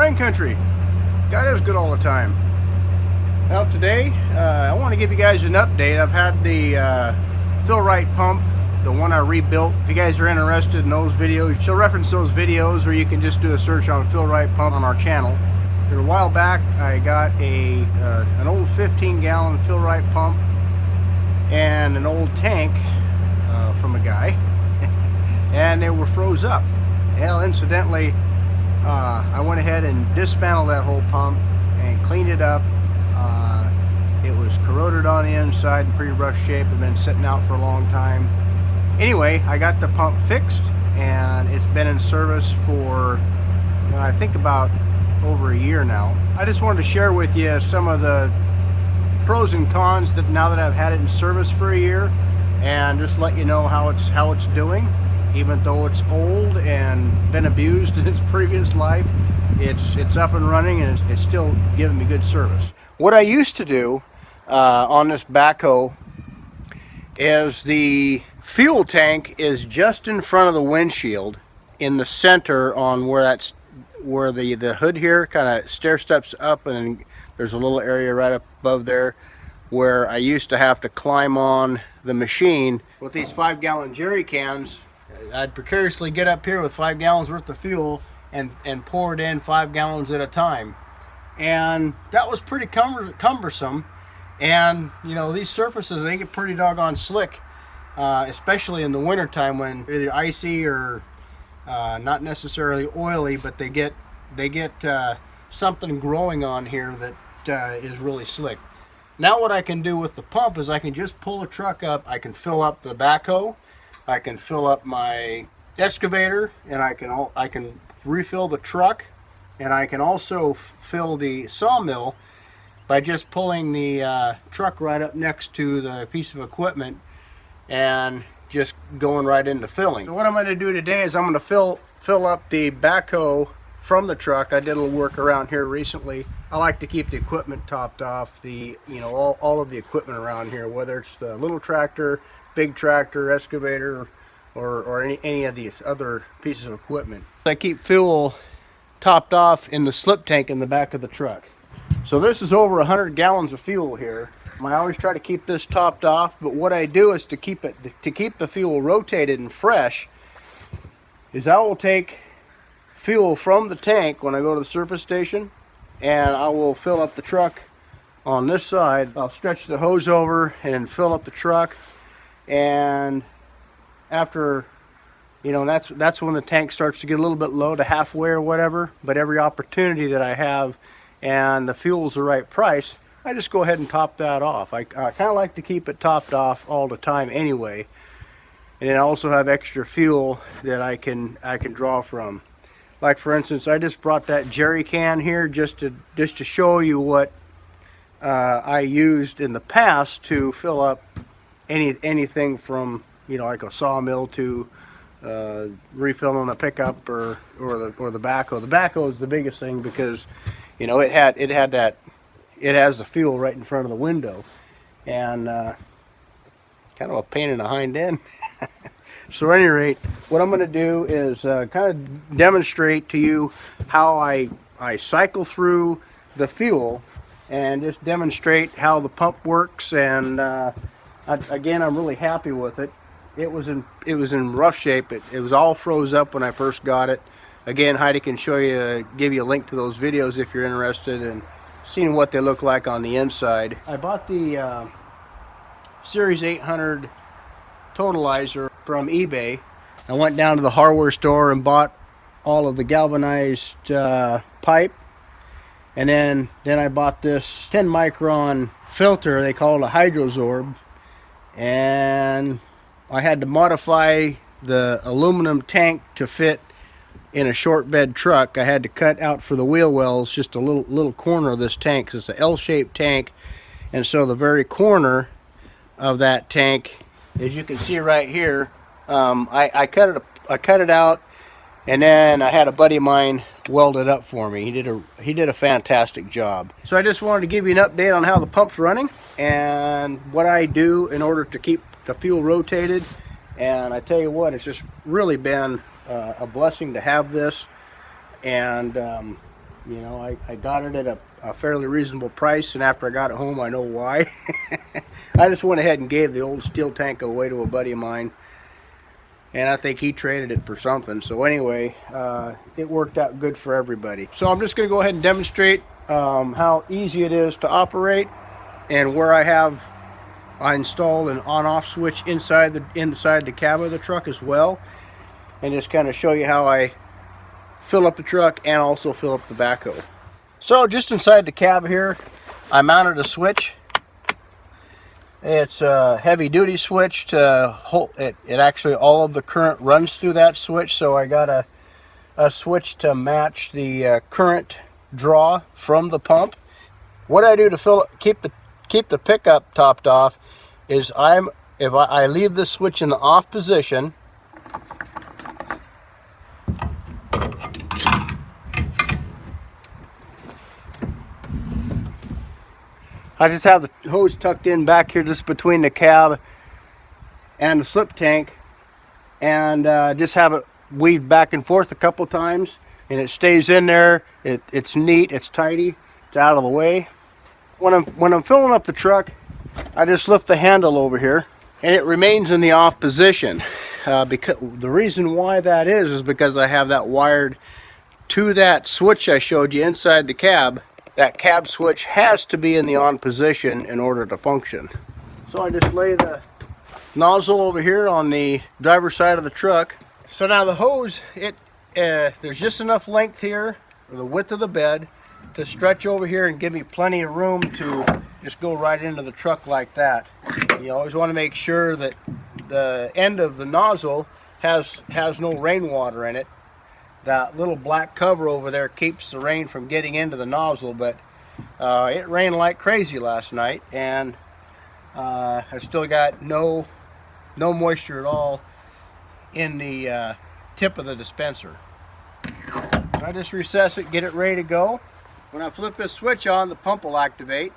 wine country. God is good all the time. Now today, I want to give you guys an update. I've had the Rite pump, the one I rebuilt. If you guys are interested in those videos, she'll reference those videos, or you can just do a search on Rite pump on our channel. A while back, I got an old 15-gallon Rite pump and an old tank from a guy, and they were froze up. Hell, incidentally, I went ahead and dismantled that whole pump and cleaned it up. It was corroded on the inside, in pretty rough shape, and been sitting out for a long time. Anyway, I got the pump fixed, and it's been in service for I think about over a year now. I just wanted to share with you some of the pros and cons that now that I've had it in service for a year, and just let you know how it's doing. Even though it's old and been abused in its previous life, it's up and running, and it's still giving me good service. What I used to do on this backhoe is the fuel tank is just in front of the windshield, in the center, on where the hood here kind of stair steps up, and there's a little area right up above there where I used to have to climb on the machine with these 5-gallon jerry cans. I'd precariously get up here with 5 gallons worth of fuel and pour it in 5 gallons at a time, and that was pretty cumbersome. And you know, these surfaces, they get pretty doggone slick, especially in the winter time when either icy or not necessarily oily, but they get something growing on here that is really slick. Now what I can do with the pump is I can just pull the truck up. I can fill up the backhoe, I can fill up my excavator, and I can refill the truck, and I can also fill the sawmill by just pulling the truck right up next to the piece of equipment and just going right into filling. So what I'm going to do today is I'm going to fill up the backhoe from the truck. I did a little work around here recently. I like to keep the equipment topped off, all of the equipment around here, whether it's the little tractor, big tractor, excavator, or any of these other pieces of equipment. I keep fuel topped off in the slip tank in the back of the truck. So this is over 100 gallons of fuel here. I always try to keep this topped off, but what I do is to keep the fuel rotated and fresh is I will take fuel from the tank when I go to the surface station, and I will fill up the truck on this side. I'll stretch the hose over and fill up the truck, and after, that's when the tank starts to get a little bit low to halfway or whatever. But every opportunity that I have and the fuel's the right price, I just go ahead and top that off. I kind of like to keep it topped off all the time anyway. And then I also have extra fuel that I can draw from. Like for instance, I just brought that jerry can here just to show you what I used in the past to fill up anything from like a sawmill to refilling a pickup or the backhoe. The backhoe is the biggest thing because it has the fuel right in front of the window, and kind of a pain in the hind end. So at any rate, what I'm going to do is kind of demonstrate to you how I cycle through the fuel and just demonstrate how the pump works. And again, I'm really happy with it. It was in rough shape. It was all froze up when I first got it. Again, Heidi can give you a link to those videos if you're interested in seeing what they look like on the inside. I bought the Series 800 totalizer from eBay. I went down to the hardware store and bought all of the galvanized pipe, and then I bought this 10 micron filter. They call it a hydrosorb, and I had to modify the aluminum tank to fit in a short bed truck. I had to cut out for the wheel wells just a little corner of this tank, because it's an L-shaped tank, and so the very corner of that tank, as you can see right here, I cut it out, and then I had a buddy of mine weld it up for me. He did a fantastic job. So I just wanted to give you an update on how the pump's running and what I do in order to keep the fuel rotated. And I tell you what, it's just really been a blessing to have this, and You know, I got it at a fairly reasonable price, and after I got it home, I know why. I just went ahead and gave the old steel tank away to a buddy of mine, and I think he traded it for something. So anyway, it worked out good for everybody. So I'm just going to go ahead and demonstrate how easy it is to operate, and where I installed an on-off switch inside the cab of the truck as well, and just kind of show you how I fill up the truck and also fill up the backhoe. So just inside the cab here, I mounted a switch. It's a heavy duty switch to hold it. Actually, all of the current runs through that switch, so I got a switch to match the current draw from the pump. What I do to keep the pickup topped off is if I leave this switch in the off position, I just have the hose tucked in back here just between the cab and the slip tank, and just have it weaved back and forth a couple times, and it stays in there. It's neat, it's tidy, it's out of the way. When I'm filling up the truck, I just lift the handle over here, and it remains in the off position. Because the reason why that is because I have that wired to that switch I showed you inside the cab. That cab switch has to be in the on position in order to function. So I just lay the nozzle over here on the driver's side of the truck. So now the hose, there's just enough length here, the width of the bed, to stretch over here and give me plenty of room to just go right into the truck like that. You always want to make sure that the end of the nozzle has no rainwater in it. That little black cover over there keeps the rain from getting into the nozzle, but it rained like crazy last night, and I still got no moisture at all in the tip of the dispenser. So I just recess it, get it ready to go. When I flip this switch on, the pump will activate.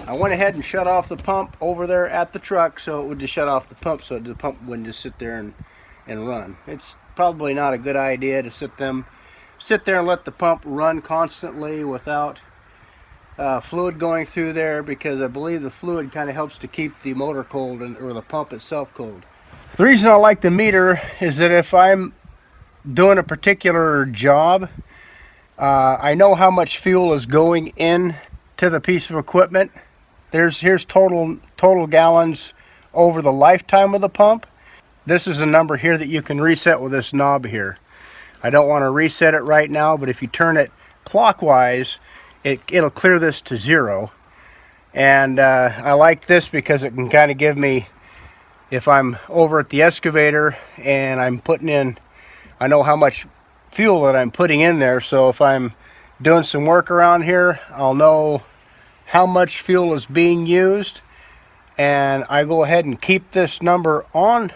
I went ahead and shut off the pump over there at the truck, so it would just shut off the pump, so the pump wouldn't just sit there and run. It's probably not a good idea to sit there and let the pump run constantly without fluid going through there, because I believe the fluid kind of helps to keep the motor cold or the pump itself cold. The reason I like the meter is that if I'm doing a particular job, I know how much fuel is going in to the piece of equipment. Here's total gallons over the lifetime of the pump. This is a number here that you can reset with this knob here. I don't want to reset it right now, but if you turn it clockwise, it'll clear this to 0. And I like this because it can kind of give me, if I'm over at the excavator and I'm putting in, I know how much fuel that I'm putting in there, so if I'm doing some work around here, I'll know how much fuel is being used, and I go ahead and keep this number on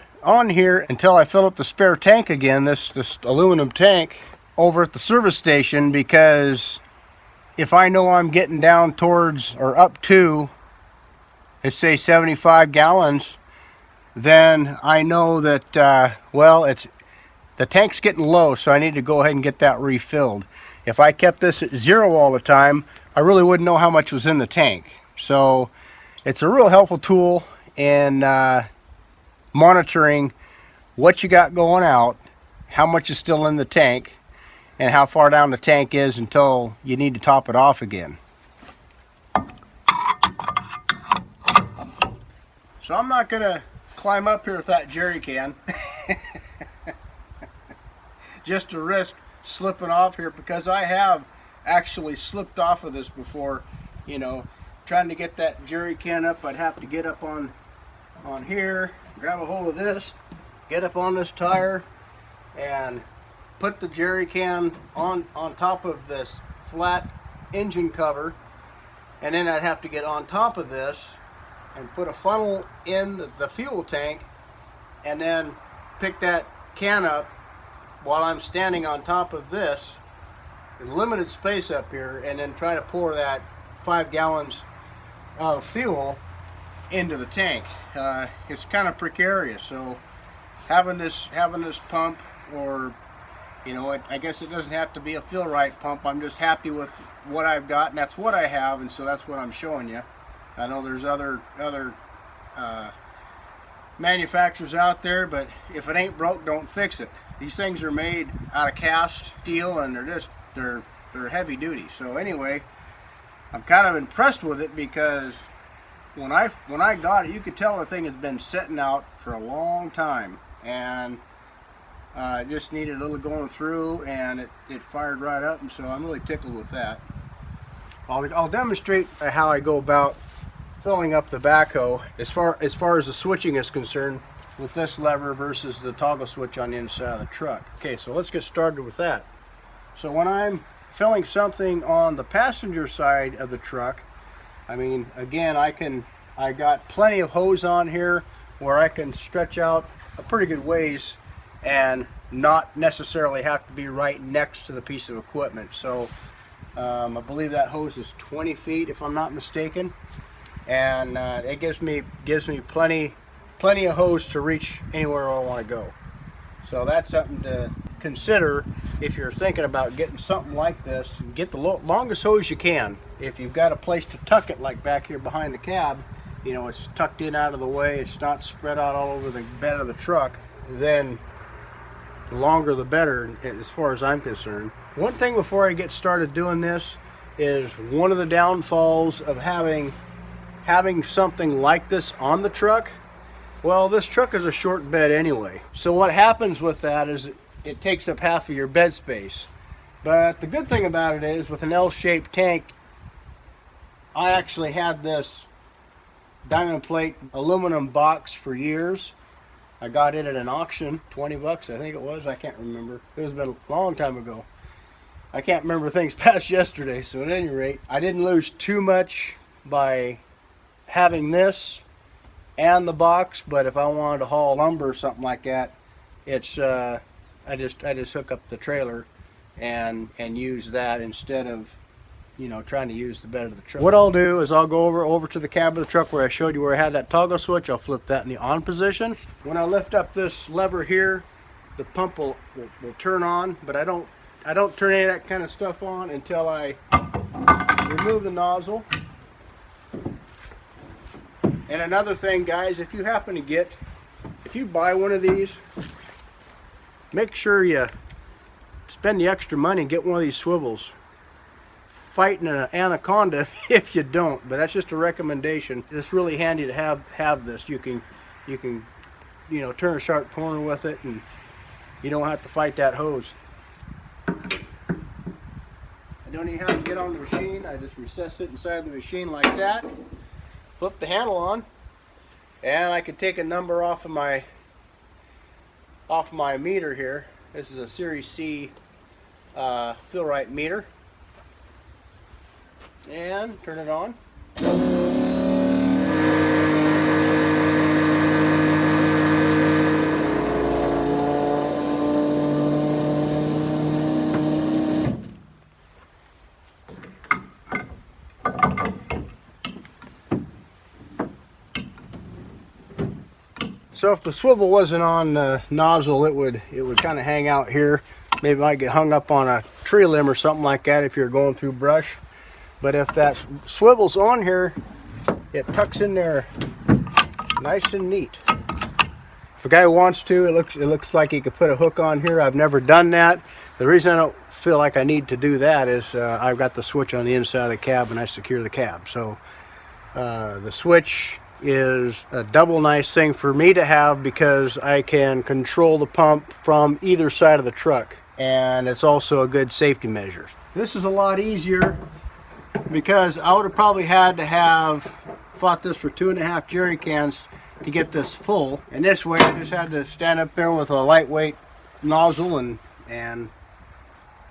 here until I fill up the spare tank again, this aluminum tank over at the service station, because if I know I'm getting down towards or up to, let's say 75 gallons, then I know that well, the tank's getting low, so I need to go ahead and get that refilled. If I kept this at 0 all the time, I really wouldn't know how much was in the tank. So it's a real helpful tool in monitoring what you got going out, how much is still in the tank, and how far down the tank is until you need to top it off again. So I'm not going to climb up here with that jerry can just to risk slipping off here, because I have actually slipped off of this before. You know, trying to get that jerry can up, I'd have to get up on here, grab a hold of this, get up on this tire, and put the jerry can on top of this flat engine cover, and then I'd have to get on top of this and put a funnel in the fuel tank, and then pick that can up while I'm standing on top of this, limited space up here, and then try to pour that 5 gallons of fuel into the tank. It's kind of precarious, so having this pump, or you know, I guess it doesn't have to be a Rite pump. I'm just happy with what I've got, and that's what I have, and so that's what I'm showing you. I know there's other manufacturers out there, but if it ain't broke, don't fix it. These things are made out of cast steel, and they're heavy duty. So anyway, I'm kind of impressed with it, because when I got it, you could tell the thing has been sitting out for a long time, and it just needed a little going through, and it fired right up, and so I'm really tickled with that. I'll demonstrate how I go about filling up the backhoe as far as the switching is concerned with this lever versus the toggle switch on the inside of the truck. Okay, so let's get started with that. So when I'm filling something on the passenger side of the truck, I mean, again, I got plenty of hose on here where I can stretch out a pretty good ways and not necessarily have to be right next to the piece of equipment. So I believe that hose is 20 feet if I'm not mistaken, and it gives me plenty of hose to reach anywhere I want to go. So that's something to consider if you're thinking about getting something like this. Get the longest hose you can. If you've got a place to tuck it, like back here behind the cab, you know, it's tucked in out of the way, it's not spread out all over the bed of the truck, then the longer the better as far as I'm concerned. One thing before I get started doing this is, one of the downfalls of having something like this on the truck, well, this truck is a short bed anyway. So what happens with that is it takes up half of your bed space. But the good thing about it is, with an L-shaped tank, I actually had this diamond plate aluminum box for years. I got it at an auction, 20 bucks I think it was, I can't remember. It was been a long time ago. I can't remember things past yesterday, so at any rate, I didn't lose too much by having this and the box, but if I wanted to haul lumber or something like that, it's I just hook up the trailer and use that instead of, you know, trying to use the bed of the truck. What I'll do is I'll go over to the cab of the truck where I showed you where I had that toggle switch. I'll flip that in the on position. When I lift up this lever here, the pump will turn on, but I don't turn any of that kind of stuff on until I remove the nozzle. And another thing, guys, if you buy one of these, make sure you spend the extra money and get one of these swivels. Fighting an anaconda if you don't, but that's just a recommendation. It's really handy to have this. You can you know, turn a sharp corner with it, and you don't have to fight that hose. I don't even have to get on the machine. I just recess it inside the machine like that, flip the handle on, and I can take a number off of my meter here. This is a Series C Rite meter, and turn it on. So if the swivel wasn't on the nozzle, it would kind of hang out here. Maybe it might get hung up on a tree limb or something like that if you're going through brush. But if that swivel's on here, it tucks in there nice and neat. If a guy wants to, it looks like he could put a hook on here. I've never done that. The reason I don't feel like I need to do that is I've got the switch on the inside of the cab and I secure the cab. So the switch is a double nice thing for me to have, because I can control the pump from either side of the truck, and it's also a good safety measure. This is a lot easier because I would have probably had to have fought this for 2.5 jerry cans to get this full, and this way I just had to stand up there with a lightweight nozzle and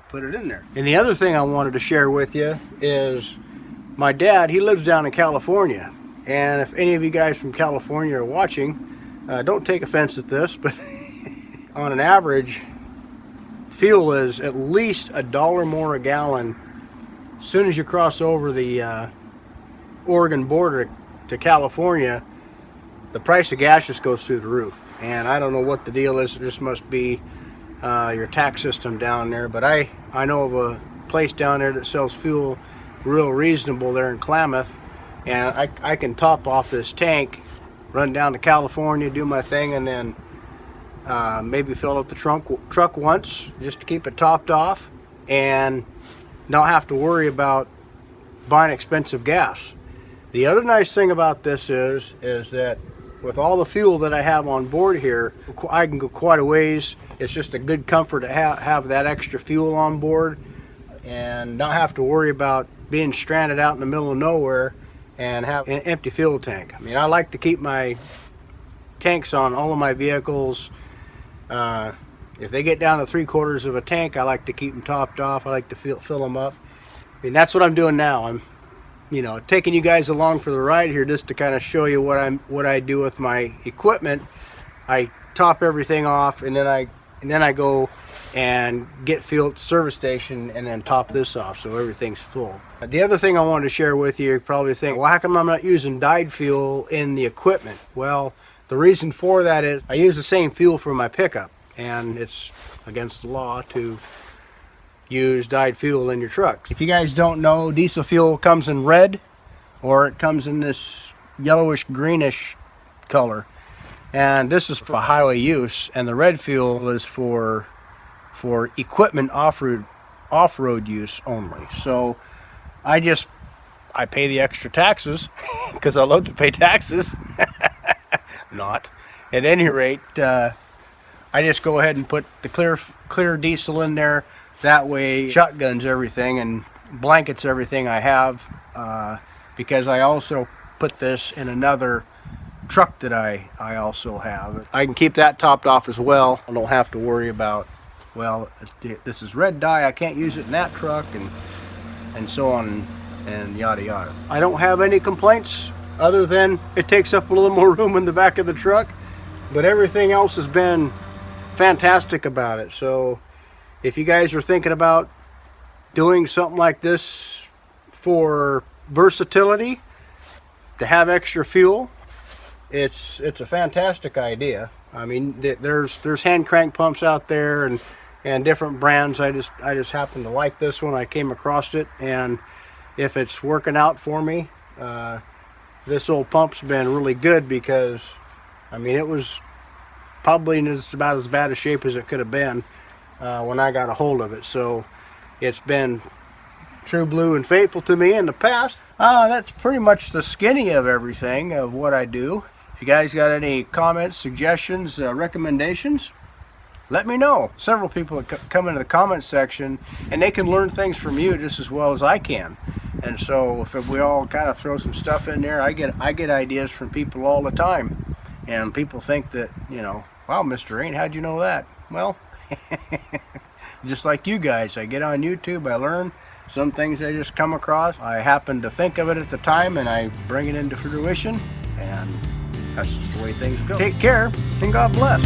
put it in there. And the other thing I wanted to share with you is my dad, he lives down in California. And if any of you guys from California are watching, don't take offense at this, but on an average, fuel is at least $1 more a gallon. As soon as you cross over the Oregon border to California, the price of gas just goes through the roof. And I don't know what the deal is. This must be your tax system down there, but I know of a place down there that sells fuel real reasonable there in Klamath, and I can top off this tank, run down to California, do my thing, and then maybe fill up the truck once just to keep it topped off, and not have to worry about buying expensive gas. The other nice thing about this is that with all the fuel that I have on board here, I can go quite a ways. It's just a good comfort to have that extra fuel on board and not have to worry about being stranded out in the middle of nowhere and have an empty fuel tank. I mean, I like to keep my tanks on all of my vehicles. If they get down to 3/4 of a tank, I like to keep them topped off. I like to fill them up. I mean, that's what I'm doing now. I'm, you know, taking you guys along for the ride here just to kind of show you what I do with my equipment. I top everything off, and then I go and get fuel at the service station and then top this off so everything's full. The other thing I wanted to share with you, probably think, well, how come I'm not using dyed fuel in the equipment? Well, the reason for that is I use the same fuel for my pickup, and it's against the law to use dyed fuel in your truck. If you guys don't know, diesel fuel comes in red, or it comes in this yellowish greenish color, and this is for highway use, and the red fuel is for equipment off-road use only. So I pay the extra taxes because I love to pay taxes. Not at any rate, I just go ahead and put the clear diesel in there. That way shotguns everything and blankets everything I have, because I also put this in another truck that I also have. I can keep that topped off as well. I don't have to worry about, well, this is red dye, I can't use it in that truck, and so on and yada yada. I don't have any complaints other than it takes up a little more room in the back of the truck, but everything else has been fantastic about it. So if you guys are thinking about doing something like this for versatility, to have extra fuel, it's a fantastic idea. I mean, there's hand crank pumps out there and different brands. I just happen to like this one. I came across it, and if it's working out for me, this old pump's been really good, because I mean, it was probably about as bad a shape as it could have been when I got a hold of it. So it's been true blue and faithful to me in the past. That's pretty much the skinny of everything of what I do. If you guys got any comments, suggestions, recommendations, let me know. Several people come into the comments section, and they can learn things from you just as well as I can. And so if we all kind of throw some stuff in there, I get ideas from people all the time. And people think that, you know, wow, Mr. Rain, how'd you know that? Well, just like you guys, I get on YouTube, I learn some things I just come across. I happen to think of it at the time, and I bring it into fruition, and that's just the way things go. Take care, and God bless.